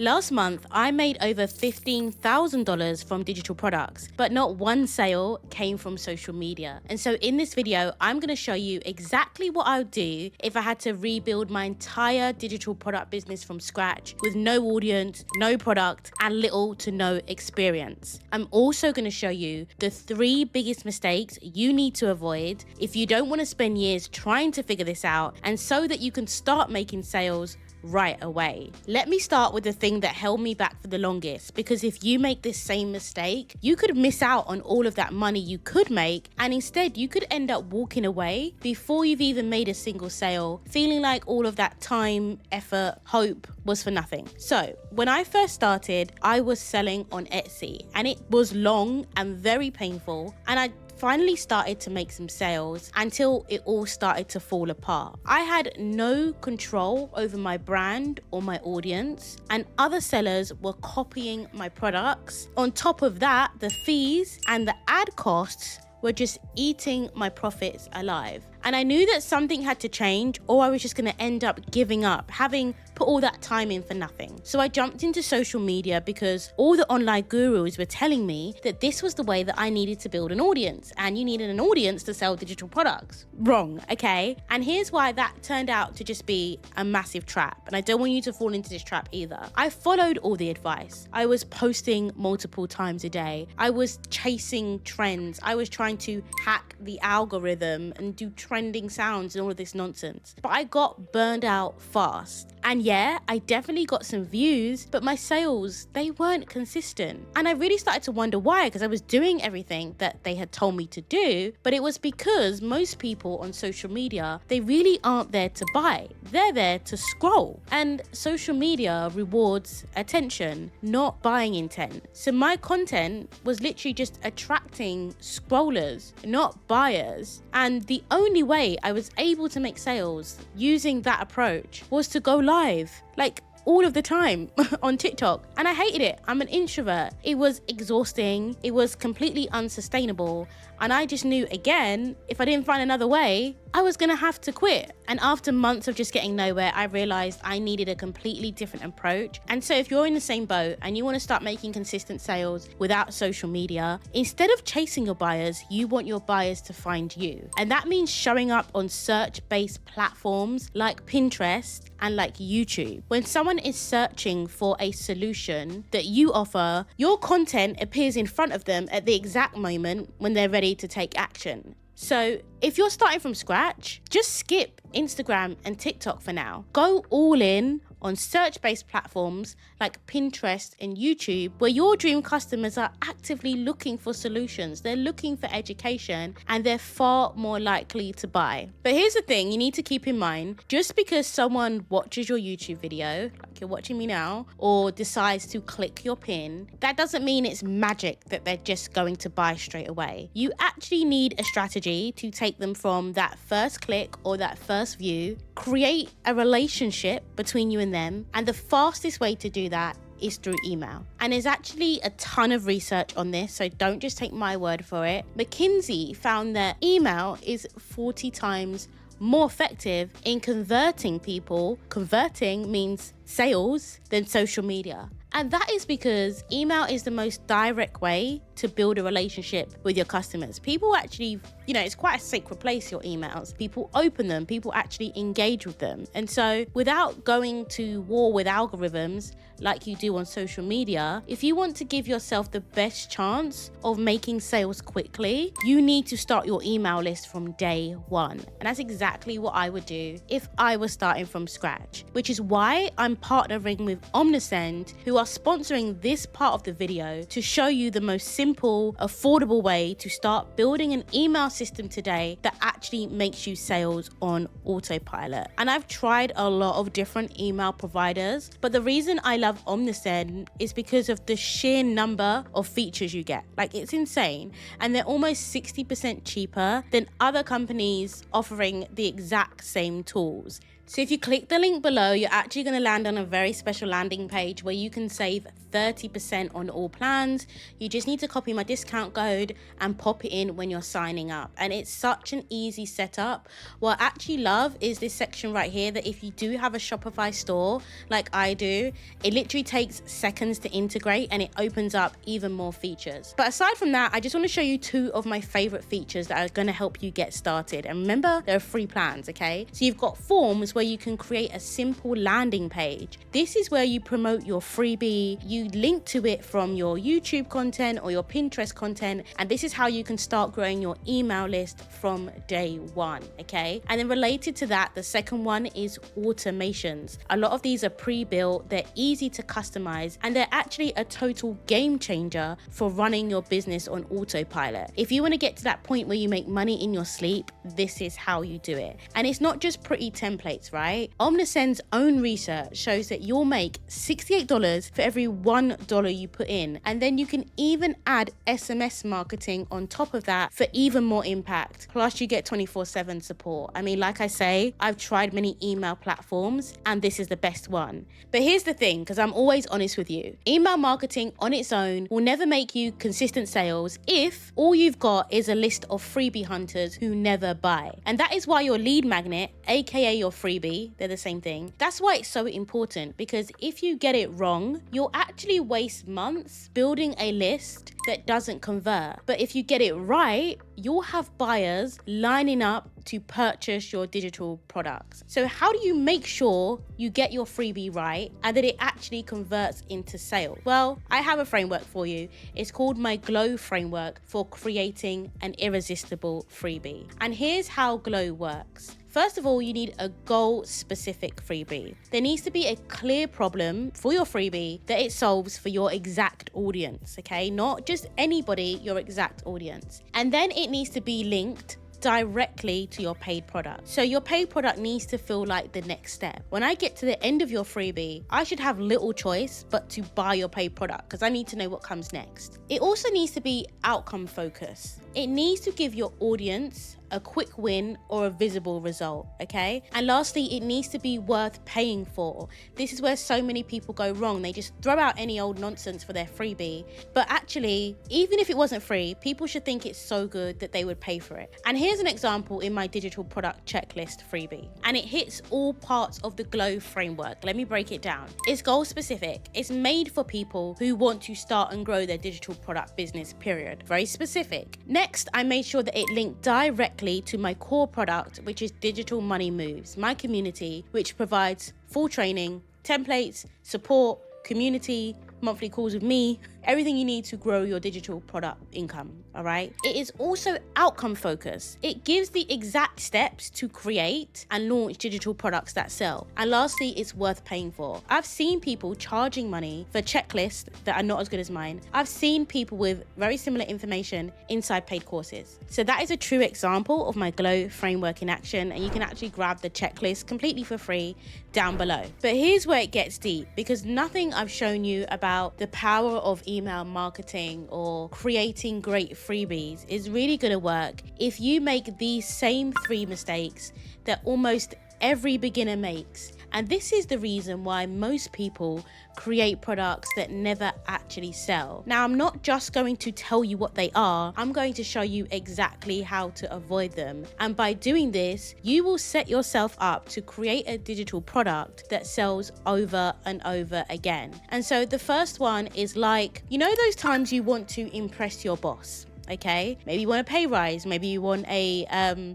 Last month, I made over $15,000 from digital products, but not one sale came from social media. And so in this video, I'm going to show you exactly what I would do if I had to rebuild my entire digital product business from scratch with no audience, no product, and little to no experience. I'm also going to show you the 3 biggest mistakes you need to avoid if you don't want to spend years trying to figure this out, and so that you can start making sales right away. Let me start with the thing that held me back for the longest, because if you make this same mistake, you could miss out on all of that money you could make, and instead you could end up walking away before you've even made a single sale, feeling like all of that time, effort, hope was for nothing. So when I first started, I was selling on Etsy, and it was long and very painful, and I finally started to make some sales until it all started to fall apart. I had no control over my brand or my audience, and other sellers were copying my products. On top of that, the fees and the ad costs were just eating my profits alive. And I knew that something had to change, or I was just going to end up giving up, having put all that time in for nothing. So I jumped into social media because all the online gurus were telling me that this was the way that I needed to build an audience, and you needed an audience to sell digital products. Wrong, okay? And here's why that turned out to just be a massive trap. And I don't want you to fall into this trap either. I followed all the advice. I was posting multiple times a day. I was chasing trends. I was trying to hack the algorithm and do trending sounds and all of this nonsense. But I got burned out fast. And yeah, I definitely got some views, but my sales, they weren't consistent. And I really started to wonder why, because I was doing everything that they had told me to do, but it was because most people on social media, they really aren't there to buy. They're there to scroll. And social media rewards attention, not buying intent. So my content was literally just attracting scrollers, not buyers. And the only way I was able to make sales using that approach was to go live, like all of the time on TikTok. And I hated it. I'm an introvert. It was exhausting. It was completely unsustainable. And I just knew, again, if I didn't find another way, I was going to have to quit. And after months of just getting nowhere, I realized I needed a completely different approach. And so if you're in the same boat and you want to start making consistent sales without social media, instead of chasing your buyers, you want your buyers to find you. And that means showing up on search-based platforms like Pinterest and like YouTube. When someone is searching for a solution that you offer, your content appears in front of them at the exact moment when they're ready to take action. So if you're starting from scratch, just skip Instagram and TikTok for now. Go all in on search-based platforms like Pinterest and YouTube, where your dream customers are actively looking for solutions. They're looking for education, and they're far more likely to buy. But here's the thing you need to keep in mind: just because someone watches your YouTube video, like you're watching me now, or decides to click your pin, that doesn't mean it's magic that they're just going to buy straight away. You actually need a strategy to take them from that first click or that first view, create a relationship between you and them, and the fastest way to do that is through email. And there's actually a ton of research on this, so don't just take my word for it. McKinsey found that email is 40 times more effective in converting people, converting means sales, than social media. And that is because email is the most direct way to build a relationship with your customers. People actually, it's quite a sacred place, your emails. People open them, people actually engage with them. And so without going to war with algorithms like you do on social media, if you want to give yourself the best chance of making sales quickly, you need to start your email list from day one. And that's exactly what I would do if I was starting from scratch, which is why I'm partnering with Omnisend, who are sponsoring this part of the video to show you the most simple, affordable way to start building an email system today that actually makes you sales on autopilot. And I've tried a lot of different email providers, but the reason I love Omnisend is because of the sheer number of features you get. Like, it's insane. And they're almost 60% cheaper than other companies offering the exact same tools. So if you click the link below, you're actually going to land on a very special landing page where you can save 30% on all plans. You just need to copy my discount code and pop it in when you're signing up. And it's such an easy setup. What I actually love is this section right here, that if you do have a Shopify store like I do, it literally takes seconds to integrate and it opens up even more features. But aside from that, I just want to show you two of my favorite features that are going to help you get started. And remember, there are free plans, okay? So you've got forms where you can create a simple landing page. This is where you promote your freebie, you link to it from your YouTube content or your Pinterest content, and this is how you can start growing your email list from day one, okay? And then related to that, the second one is automations. A lot of these are pre-built, they're easy to customize, and they're actually a total game changer for running your business on autopilot. If you want to get to that point where you make money in your sleep, this is how you do it. And it's not just pretty templates, right? Omnisend's own research shows that you'll make $68 for every $1 you put in. And then you can even add SMS marketing on top of that for even more impact. Plus you get 24/7 support. I mean, like I say, I've tried many email platforms and this is the best one. But here's the thing, because I'm always honest with you. Email marketing on its own will never make you consistent sales if all you've got is a list of freebie hunters who never buy. And that is why your lead magnet, aka your freebie, they're the same thing. That's why it's so important, because if you get it wrong, you'll actually waste months building a list that doesn't convert. But if you get it right, you'll have buyers lining up to purchase your digital products. So how do you make sure you get your freebie right and that it actually converts into sales? Well, I have a framework for you. It's called my Glow framework for creating an irresistible freebie. And here's how Glow works. First of all, you need a goal-specific freebie. There needs to be a clear problem for your freebie that it solves for your exact audience, okay? Not just anybody, your exact audience. And then it needs to be linked directly to your paid product. So your paid product needs to feel like the next step. When I get to the end of your freebie, I should have little choice but to buy your paid product because I need to know what comes next. It also needs to be outcome focused. It needs to give your audience a quick win or a visible result, okay? And lastly, it needs to be worth paying for. This is where so many people go wrong. They just throw out any old nonsense for their freebie. But actually, even if it wasn't free, people should think it's so good that they would pay for it. And here's an example in my digital product checklist freebie. And it hits all parts of the Glow framework. Let me break it down. It's goal specific. It's made for people who want to start and grow their digital product business, period. Very specific. Next, I made sure that it linked directly to my core product, which is Digital Money Moves, my community, which provides full training, templates, support, community, monthly calls with me, everything you need to grow your digital product income, all right? It is also outcome focused. It gives the exact steps to create and launch digital products that sell. And lastly, it's worth paying for. I've seen people charging money for checklists that are not as good as mine. I've seen people with very similar information inside paid courses. So that is a true example of my Glow framework in action, and you can actually grab the checklist completely for free down below. But here's where it gets deep, because nothing I've shown you about the power of email marketing or creating great freebies is really going to work if you make these same 3 mistakes that almost every beginner makes. And this is the reason why most people create products that never actually sell. Now, I'm not just going to tell you what they are, I'm going to show you exactly how to avoid them. And by doing this, you will set yourself up to create a digital product that sells over and over again. And so the first one is like, you know those times you want to impress your boss? Okay, maybe you want a pay rise, maybe you want a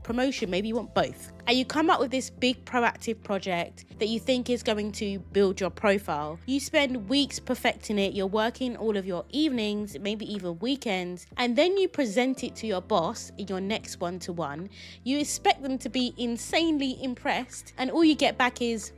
promotion, maybe you want both. And you come up with this big proactive project that you think is going to build your profile. You spend weeks perfecting it, you're working all of your evenings, maybe even weekends, and then you present it to your boss in your next one-to-one. You expect them to be insanely impressed, and all you get back is,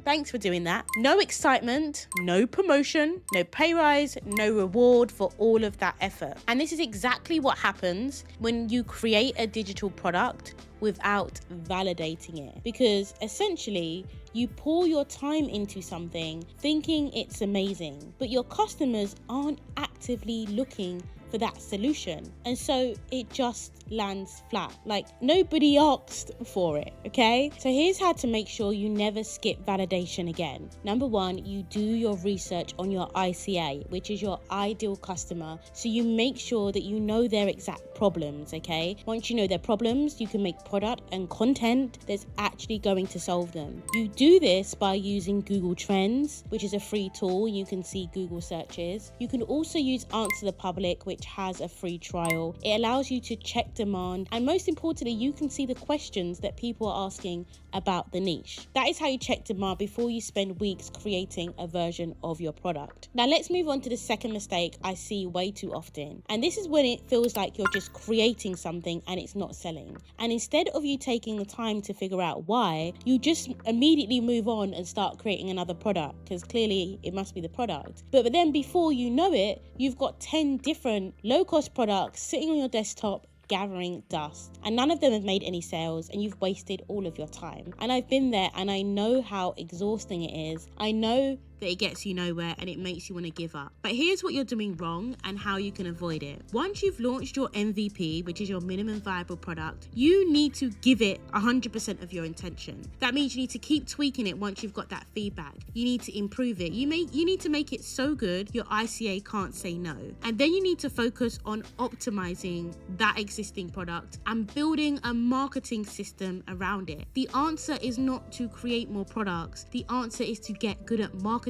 thanks for doing that. No excitement, no promotion, no pay rise, no reward for all of that effort. And this is exactly what happens when you create a digital product without validating it. Because essentially, you pour your time into something thinking it's amazing, but your customers aren't actively looking for that solution. And so it just lands flat. Like, nobody asked for it, okay? So here's how to make sure you never skip validation again. Number one, you do your research on your ICA, which is your ideal customer. So you make sure that you know their exact problems, okay? Once you know their problems, you can make product and content that's actually going to solve them. You do this by using Google Trends, which is a free tool. You can see Google searches. You can also use Answer the Public, which has a free trial. It allows you to check demand, and most importantly, you can see the questions that people are asking about the niche. That is how you check demand before you spend weeks creating a version of your product. Now let's move on to the second mistake I see way too often, and this is when it feels like you're just creating something and it's not selling. And instead of you taking the time to figure out why, you just immediately move on and start creating another product, because clearly it must be the product. But then before you know it, you've got 10 different low-cost products sitting on your desktop gathering dust, and none of them have made any sales, and you've wasted all of your time. And I've been there, and I know how exhausting it is. I know that it gets you nowhere and it makes you want to give up. But here's what you're doing wrong and how you can avoid it. Once you've launched your MVP, which is your minimum viable product, you need to give it 100% of your intention. That means you need to keep tweaking it once you've got that feedback. You need to improve it. You need to make it so good your ICA can't say no. And then you need to focus on optimizing that existing product and building a marketing system around it. The answer is not to create more products. The answer is to get good at marketing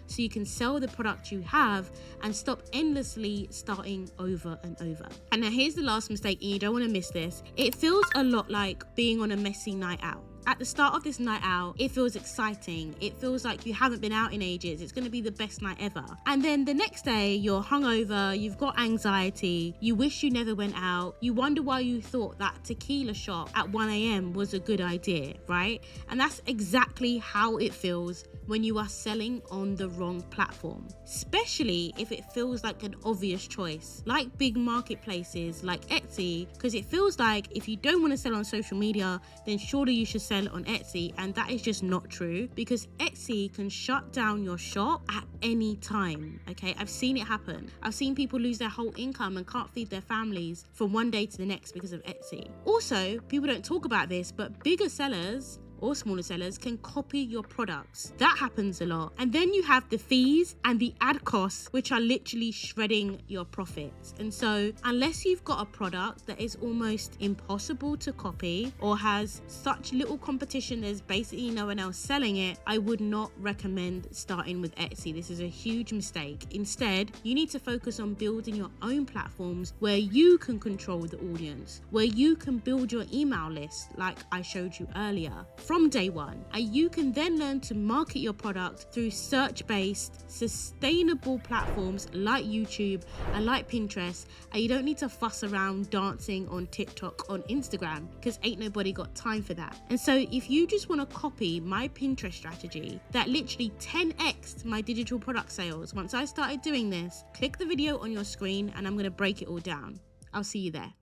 so you can sell the product you have and stop endlessly starting over and over. And now here's the last mistake, and you don't want to miss this. It feels a lot like being on a messy night out. At the start of this night out, it feels exciting. It feels like you haven't been out in ages. It's going to be the best night ever. And then the next day, you're hungover, you've got anxiety, you wish you never went out, you wonder why you thought that tequila shot at 1 a.m. was a good idea, right? And that's exactly how it feels when you are selling on the wrong platform, especially if it feels like an obvious choice, like big marketplaces like Etsy, because it feels like if you don't want to sell on social media, then surely you should sell it on Etsy. And that is just not true, because Etsy can shut down your shop at any time. Okay, I've seen it happen. I've seen people lose their whole income and can't feed their families from one day to the next because of Etsy. Also, people don't talk about this, but bigger sellers or smaller sellers can copy your products. That happens a lot. And then you have the fees and the ad costs, which are literally shredding your profits. And so unless you've got a product that is almost impossible to copy or has such little competition, there's basically no one else selling it, I would not recommend starting with Etsy. This is a huge mistake. Instead, you need to focus on building your own platforms where you can control the audience, where you can build your email list like I showed you earlier from day one. And you can then learn to market your product through search-based, sustainable platforms like YouTube and like Pinterest. And you don't need to fuss around dancing on TikTok, on Instagram, because ain't nobody got time for that. And so if you just want to copy my Pinterest strategy that literally 10x'd my digital product sales once I started doing this, click the video on your screen and I'm going to break it all down. I'll see you there.